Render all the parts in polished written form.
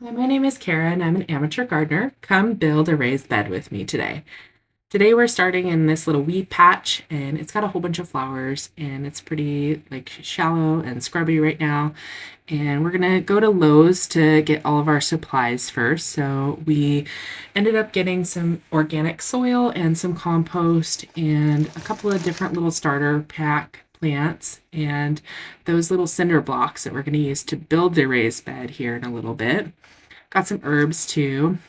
Hi, my name is Kara and I'm an amateur gardener. Come build a raised bed with me today. Today we're starting in this little weed patch and it's got a whole bunch of flowers and it's pretty like shallow and scrubby right now. And we're gonna go to Lowe's to get all of our supplies first. So we ended up getting some organic soil and some compost and a couple of different little starter pack plants and those little cinder blocks that we're going to use to build the raised bed here in a little bit. Got some herbs too.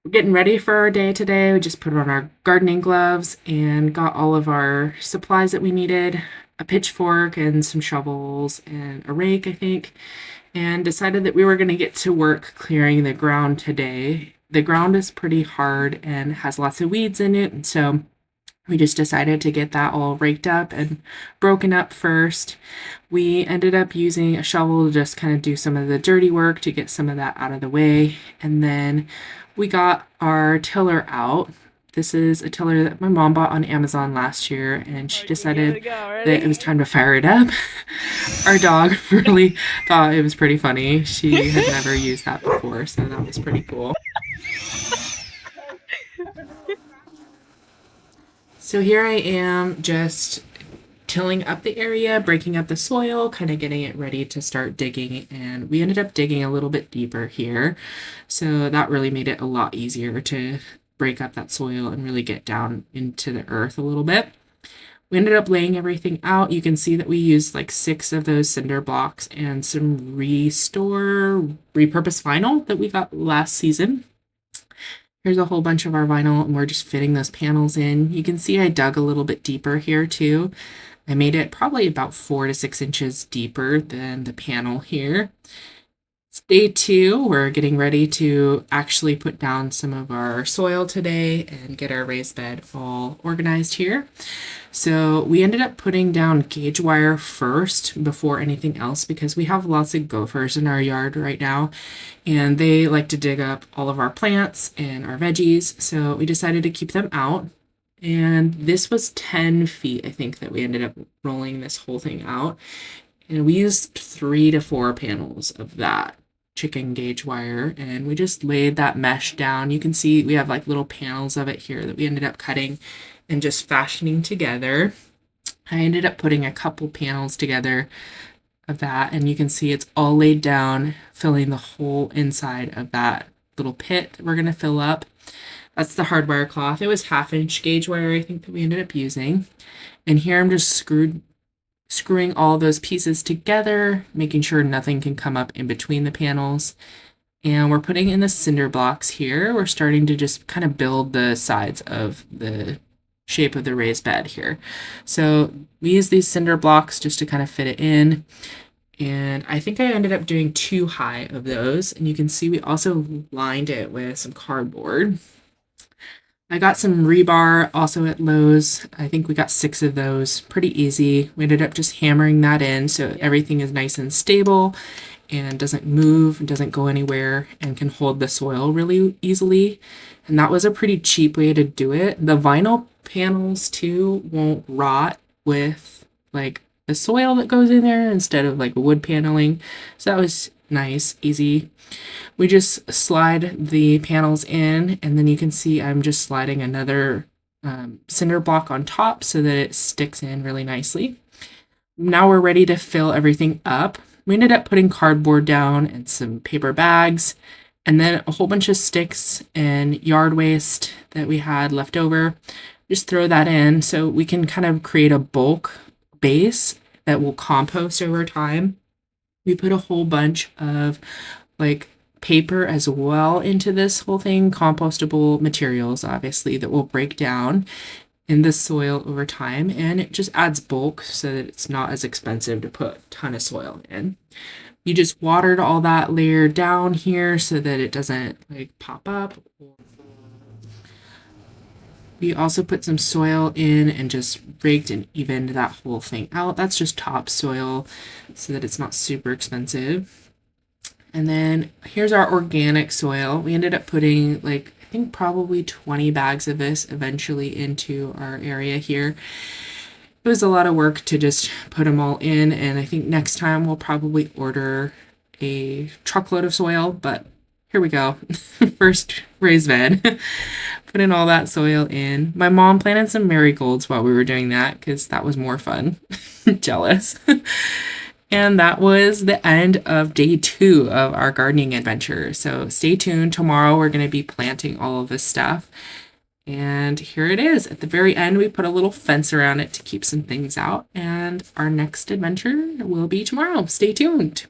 We're getting ready for our day today. We just put on our gardening gloves and got all of our supplies that we needed, a pitchfork and some shovels and a rake, I think, and decided that we were going to get to work clearing the ground today. The ground is pretty hard and has lots of weeds in it, and so we just decided to get that all raked up and broken up first. We ended up using a shovel to just kind of do some of the dirty work to get some of that out of the way. And then we got our tiller out. This is a tiller that my mom bought on Amazon last year, and she Alright, we give it decided a go. that it was Ready? time to fire it up. Our dog really thought it was pretty funny. She had never used that before, so that was pretty cool. So here I am just tilling up the area, breaking up the soil, kind of getting it ready to start digging. And we ended up digging a little bit deeper here. So that really made it a lot easier to break up that soil and really get down into the earth a little bit. We ended up laying everything out. You can see that we used like 6 of those cinder blocks and some repurposed vinyl that we got last season. Here's a whole bunch of our vinyl, and we're just fitting those panels in. You can see I dug a little bit deeper here too. I made it probably about 4 to 6 inches deeper than the panel here. It's day 2. We're getting ready to actually put down some of our soil today and get our raised bed all organized here. So we ended up putting down gauge wire first before anything else because we have lots of gophers in our yard right now and they like to dig up all of our plants and our veggies. So we decided to keep them out. And this was 10 feet, I think, that we ended up rolling this whole thing out. And we used 3 to 4 panels of that chicken gauge wire and we just laid that mesh down. You can see we have like little panels of it here that we ended up cutting and just fashioning together. I ended up putting a couple panels together of that, and you can see it's all laid down, filling the whole inside of that little pit that we're going to fill up. That's the hardwire cloth. It was 1/2 inch gauge wire, I think, that we ended up using. And here I'm just screwing all those pieces together, making sure nothing can come up in between the panels. And we're putting in the cinder blocks here. We're starting to just kind of build the sides of the shape of the raised bed here. So we use these cinder blocks just to kind of fit it in. And I think I ended up doing 2 high of those. And you can see we also lined it with some cardboard. I got some rebar also at Lowe's. I think we got 6 of those. Pretty easy. We ended up just hammering that in so everything is nice and stable and doesn't move, doesn't go anywhere, and can hold the soil really easily. And that was a pretty cheap way to do it. The vinyl panels too won't rot with like the soil that goes in there instead of like wood paneling. So that was nice, easy. We just slide the panels in, and then you can see I'm just sliding another cinder block on top so that it sticks in really nicely. Now we're ready to fill everything up. We ended up putting cardboard down and some paper bags, and then a whole bunch of sticks and yard waste that we had left over. Just throw that in so we can kind of create a bulk base that will compost over time. We put a whole bunch of like paper as well into this whole thing, compostable materials, obviously, that will break down in the soil over time, and it just adds bulk so that it's not as expensive to put a ton of soil in. You just watered all that layer down here so that it doesn't like pop up. We also put some soil in and just raked and evened that whole thing out. That's just topsoil so that it's not super expensive. And then here's our organic soil. We ended up putting like, I think probably 20 bags of this eventually into our area here. It was a lot of work to just put them all in, and I think next time we'll probably order a truckload of soil, but here we go. First raised bed. Put in all that soil in. My mom planted some marigolds while we were doing that because that was more fun. Jealous. And that was the end of day 2 of our gardening adventure. So stay tuned. Tomorrow we're going to be planting all of this stuff. And here it is. At the very end, we put a little fence around it to keep some things out. And our next adventure will be tomorrow. Stay tuned.